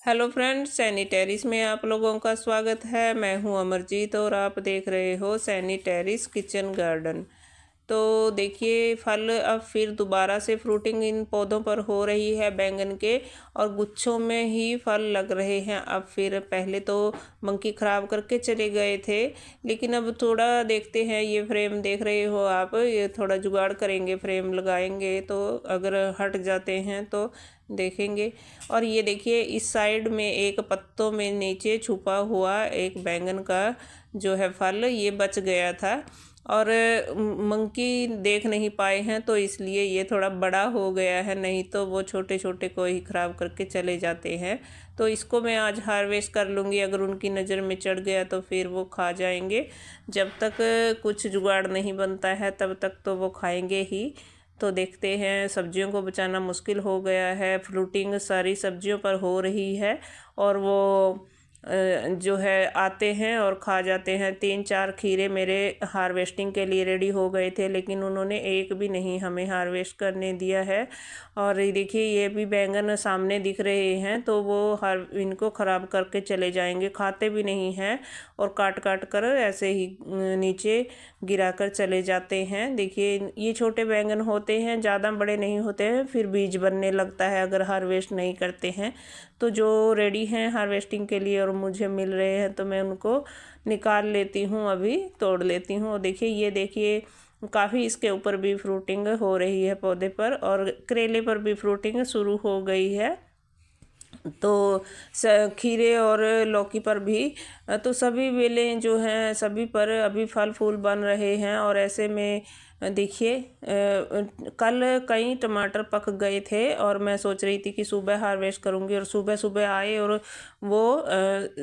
Hello friends, Saini terrace में आप लोगों का स्वागत है। मैं हूं अमरजीत और आप देख रहे हो सैनी टेरिस किचन गार्डन। तो देखिए, फल अब फिर दोबारा से फ्रूटिंग इन पौधों पर हो रही है बैंगन के, और गुच्छों में ही फल लग रहे हैं। अब फिर पहले तो मंकी ख़राब करके चले गए थे, लेकिन अब थोड़ा देखते हैं। ये फ्रेम देख रहे हो आप, ये थोड़ा जुगाड़ करेंगे, फ्रेम लगाएंगे तो अगर हट जाते हैं तो देखेंगे। और ये देखिए, इस साइड में एक पत्तों में नीचे छुपा हुआ एक बैंगन का जो है फल, ये बच गया था और मंकी देख नहीं पाए हैं, तो इसलिए ये थोड़ा बड़ा हो गया है। नहीं तो वो छोटे छोटे को ही ख़राब करके चले जाते हैं। तो इसको मैं आज हार्वेस्ट कर लूँगी। अगर उनकी नज़र में चढ़ गया तो फिर वो खा जाएंगे। जब तक कुछ जुगाड़ नहीं बनता है तब तक तो वो खाएंगे ही। तो देखते हैं, सब्जियों को बचाना मुश्किल हो गया है। फ्रूटिंग सारी सब्जियों पर हो रही है और वो जो है आते हैं और खा जाते हैं। 3-4 खीरे मेरे हार्वेस्टिंग के लिए रेडी हो गए थे, लेकिन उन्होंने एक भी नहीं हमें हार्वेस्ट करने दिया है। और ये देखिए, ये भी बैंगन सामने दिख रहे हैं, तो वो इनको ख़राब करके चले जाएंगे। खाते भी नहीं हैं और काट काट कर ऐसे ही नीचे गिरा कर चले जाते हैं। देखिए, ये छोटे बैंगन होते हैं, ज़्यादा बड़े नहीं होते हैं, फिर बीज बनने लगता है अगर हार्वेस्ट नहीं करते हैं। तो जो रेडी हैं हार्वेस्टिंग के लिए और मुझे मिल रहे हैं, तो मैं उनको निकाल लेती हूँ, अभी तोड़ लेती हूँ। और देखिए, ये देखिए, काफ़ी इसके ऊपर भी फ्रूटिंग हो रही है पौधे पर, और करेले पर भी फ्रूटिंग शुरू हो गई है। तो खीरे और लौकी पर भी, तो सभी बेलें जो हैं सभी पर अभी फल फूल बन रहे हैं। और ऐसे में देखिए, कल कई टमाटर पक गए थे और मैं सोच रही थी कि सुबह हार्वेस्ट करूंगी, और सुबह सुबह आए और वो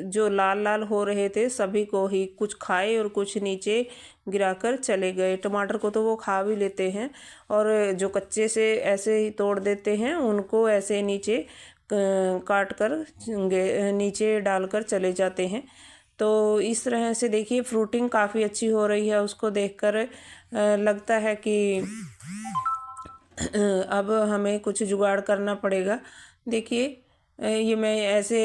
जो लाल लाल हो रहे थे सभी को ही कुछ खाए और कुछ नीचे गिराकर चले गए। टमाटर को तो वो खा भी लेते हैं, और जो कच्चे से ऐसे ही तोड़ देते हैं उनको ऐसे नीचे काट कर नीचे डालकर चले जाते हैं। तो इस तरह से देखिए, फ्रूटिंग काफ़ी अच्छी हो रही है। उसको देखकर लगता है कि अब हमें कुछ जुगाड़ करना पड़ेगा। देखिए, ये मैं ऐसे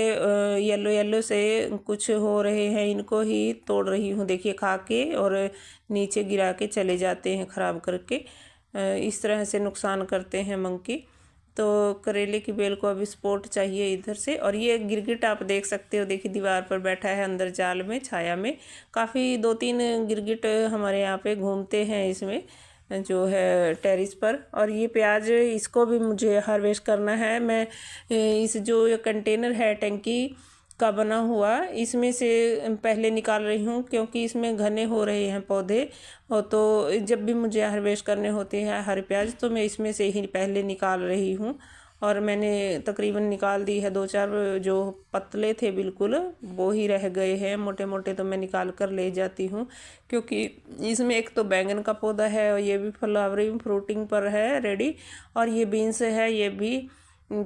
येलो येलो से कुछ हो रहे हैं, इनको ही तोड़ रही हूँ। देखिए, खा के और नीचे गिरा के चले जाते हैं ख़राब करके। इस तरह से नुकसान करते हैं मंकी। तो करेले की बेल को अभी सपोर्ट चाहिए इधर से। और ये गिरगिट आप देख सकते हो, देखिए दीवार पर बैठा है अंदर जाल में, छाया में। काफ़ी 2-3 गिरगिट हमारे यहाँ पे घूमते हैं इसमें जो है टेरिस पर। और ये प्याज, इसको भी मुझे हार्वेस्ट करना है। मैं इस जो ये कंटेनर है टंकी का बना हुआ, इसमें से पहले निकाल रही हूँ, क्योंकि इसमें घने हो रहे हैं पौधे। और तो जब भी मुझे हार्वेस्ट करने होते हैं हरे प्याज, तो मैं इसमें से ही पहले निकाल रही हूँ। और मैंने तकरीबन निकाल दी है। 2-4 जो पतले थे बिल्कुल वो ही रह गए हैं, मोटे मोटे तो मैं निकाल कर ले जाती हूँ। क्योंकि इसमें एक तो बैंगन का पौधा है और ये भी फ्लावरिंग फ्रूटिंग पर है रेडी, और ये बीन्स है ये भी,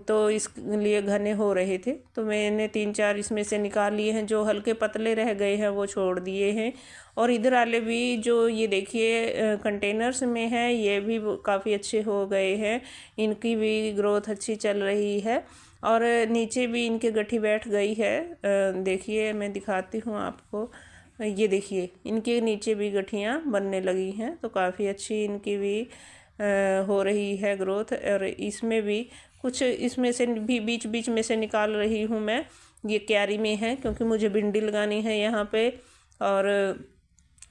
तो इसलिए घने हो रहे थे। तो मैंने 3-4 इसमें से निकाल लिए हैं। जो हल्के पतले रह गए हैं वो छोड़ दिए हैं। और इधर वाले भी जो ये देखिए कंटेनर्स में है, ये भी काफ़ी अच्छे हो गए हैं। इनकी भी ग्रोथ अच्छी चल रही है, और नीचे भी इनके गठी बैठ गई है। देखिए, मैं दिखाती हूँ आपको। ये देखिए, इनके नीचे भी गठियाँ बनने लगी हैं, तो काफ़ी अच्छी इनकी भी हो रही है ग्रोथ। और इसमें भी कुछ, इसमें से भी बीच बीच में से निकाल रही हूँ मैं। ये क्यारी में है क्योंकि मुझे भिंडी लगानी है यहाँ पे। और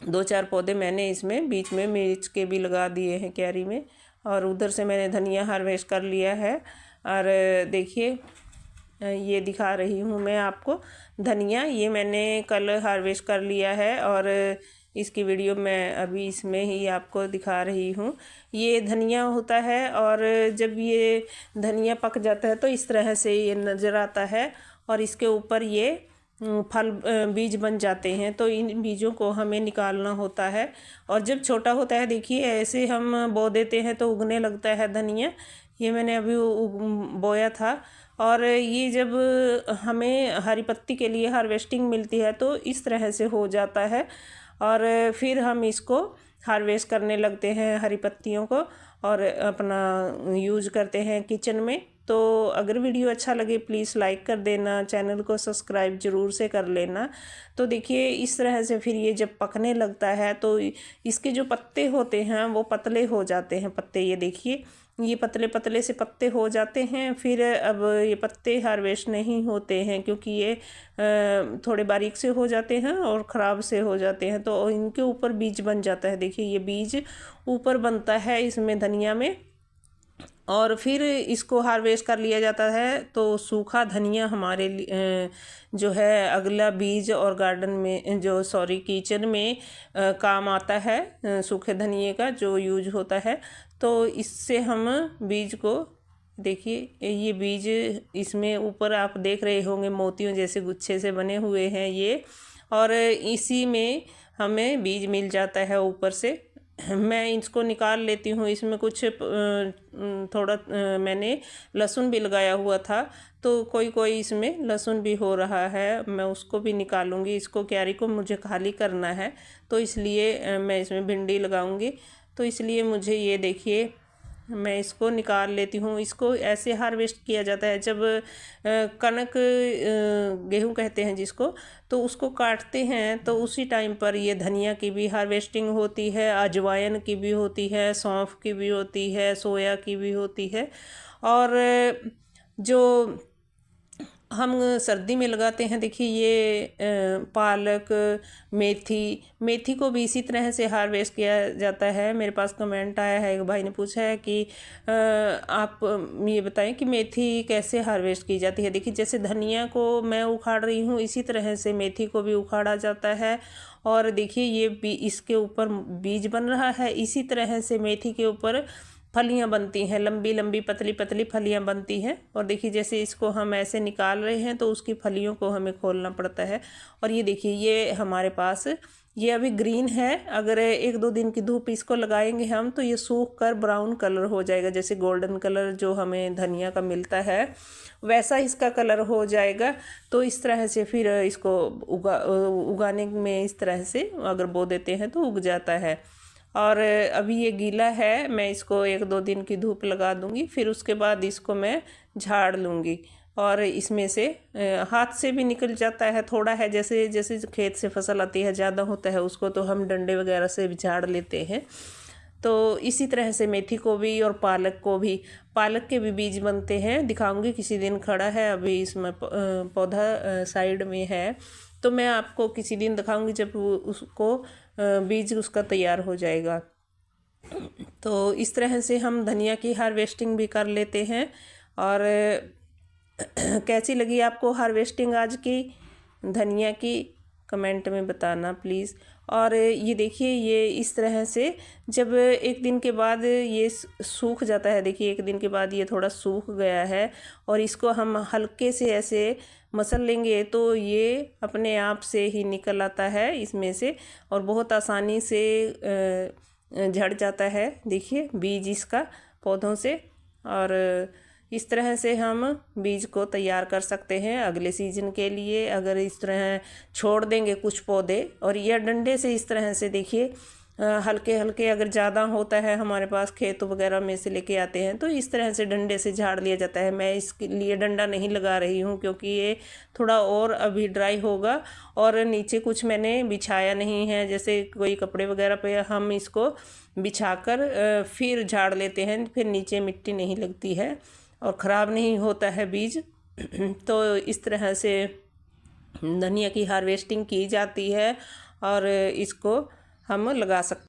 2-4 पौधे मैंने इसमें बीच में मिर्च के भी लगा दिए हैं क्यारी में। और उधर से मैंने धनिया हार्वेस्ट कर लिया है। और देखिए, ये दिखा रही हूँ मैं आपको धनिया। ये मैंने कल हार्वेस्ट कर लिया है और इसकी वीडियो मैं अभी इसमें ही आपको दिखा रही हूँ। ये धनिया होता है, और जब ये धनिया पक जाता है तो इस तरह से ये नज़र आता है, और इसके ऊपर ये फल बीज बन जाते हैं। तो इन बीजों को हमें निकालना होता है। और जब छोटा होता है, देखिए ऐसे हम बो देते हैं तो उगने लगता है धनिया। ये मैंने अभी बोया था। और ये जब हमें हरी पत्ती के लिए हार्वेस्टिंग मिलती है तो इस तरह से हो जाता है, और फिर हम इसको हार्वेस्ट करने लगते हैं हरी पत्तियों को, और अपना यूज करते हैं किचन में। तो अगर वीडियो अच्छा लगे प्लीज़ लाइक कर देना, चैनल को सब्सक्राइब ज़रूर से कर लेना। तो देखिए इस तरह से फिर ये जब पकने लगता है तो इसके जो पत्ते होते हैं वो पतले हो जाते हैं पत्ते, ये देखिए ये पतले पतले से पत्ते हो जाते हैं। फिर अब ये पत्ते हार्वेस्ट नहीं होते हैं क्योंकि ये थोड़े बारीक से हो जाते हैं और ख़राब से हो जाते हैं, तो इनके ऊपर बीज बन जाता है। देखिए ये बीज ऊपर बनता है इसमें धनिया में, और फिर इसको हार्वेस्ट कर लिया जाता है। तो सूखा धनिया हमारे जो है अगला बीज और गार्डन में जो किचन में काम आता है, सूखे धनिए का जो यूज होता है। तो इससे हम बीज को देखिए ये बीज इसमें ऊपर आप देख रहे होंगे मोतियों जैसे गुच्छे से बने हुए हैं ये, और इसी में हमें बीज मिल जाता है ऊपर से। मैं इसको निकाल लेती हूँ। इसमें कुछ थोड़ा मैंने लहसुन भी लगाया हुआ था, तो कोई इसमें लहसुन भी हो रहा है, मैं उसको भी निकालूंगी। इसको क्यारी को मुझे खाली करना है, तो इसलिए मैं इसमें भिंडी लगाऊंगी। तो इसलिए मुझे ये देखिए मैं इसको निकाल लेती हूँ। इसको ऐसे हार्वेस्ट किया जाता है जब कनक गेहूँ कहते हैं जिसको, तो उसको काटते हैं तो उसी टाइम पर ये धनिया की भी हार्वेस्टिंग होती है, अजवाइन की भी होती है, सौंफ की भी होती है, सोया की भी होती है। और जो हम सर्दी में लगाते हैं देखिए ये पालक, मेथी को भी इसी तरह से हार्वेस्ट किया जाता है। मेरे पास कमेंट आया है, एक भाई ने पूछा है कि आप ये बताएं कि मेथी कैसे हार्वेस्ट की जाती है। देखिए जैसे धनिया को मैं उखाड़ रही हूँ इसी तरह से मेथी को भी उखाड़ा जाता है। और देखिए ये इसके ऊपर बीज बन रहा है, इसी तरह से मेथी के ऊपर फलियां बनती हैं, लंबी लंबी पतली पतली फलियां बनती हैं। और देखिए जैसे इसको हम ऐसे निकाल रहे हैं तो उसकी फलियों को हमें खोलना पड़ता है। और ये देखिए ये हमारे पास ये अभी ग्रीन है, अगर 1-2 दिन की धूप इसको लगाएंगे हम तो ये सूख कर ब्राउन कलर हो जाएगा, जैसे गोल्डन कलर जो हमें धनिया का मिलता है वैसा इसका कलर हो जाएगा। तो इस तरह से फिर इसको उगाने में इस तरह से अगर बो देते हैं तो उग जाता है। और अभी ये गीला है, मैं इसको 1-2 दिन की धूप लगा दूंगी, फिर उसके बाद इसको मैं झाड़ लूँगी। और इसमें से हाथ से भी निकल जाता है, थोड़ा है जैसे जैसे खेत से फसल आती है ज़्यादा होता है उसको तो हम डंडे वगैरह से भी झाड़ लेते हैं। तो इसी तरह से मेथी को भी और पालक के भी बीज बनते हैं, दिखाऊंगी किसी दिन। खड़ा है अभी इसमें पौधा साइड में है, तो मैं आपको किसी दिन दिखाऊंगी जब उसको बीज उसका तैयार हो जाएगा। तो इस तरह से हम धनिया की हार्वेस्टिंग भी कर लेते हैं। और कैसी लगी आपको हार्वेस्टिंग आज की धनिया की, कमेंट में बताना प्लीज़। और ये देखिए ये इस तरह से जब 1 दिन के बाद ये सूख जाता है, देखिए 1 दिन के बाद ये थोड़ा सूख गया है, और इसको हम हल्के से ऐसे मसल लेंगे तो ये अपने आप से ही निकल आता है इसमें से, और बहुत आसानी से झड़ जाता है। देखिए बीज इसका पौधों से, और इस तरह से हम बीज को तैयार कर सकते हैं अगले सीजन के लिए। अगर इस तरह छोड़ देंगे कुछ पौधे और या डंडे से इस तरह से देखिए हल्के हल्के, अगर ज़्यादा होता है हमारे पास खेत वगैरह में से लेके आते हैं तो इस तरह से डंडे से झाड़ लिया जाता है। मैं इसके लिए डंडा नहीं लगा रही हूँ क्योंकि ये थोड़ा और अभी ड्राई होगा, और नीचे कुछ मैंने बिछाया नहीं है, जैसे कोई कपड़े वगैरह पे हम इसको बिछाकर फिर झाड़ लेते हैं, फिर नीचे मिट्टी नहीं लगती है और ख़राब नहीं होता है बीज। तो इस तरह से धनिया की हार्वेस्टिंग की जाती है और इसको हम लगा सकते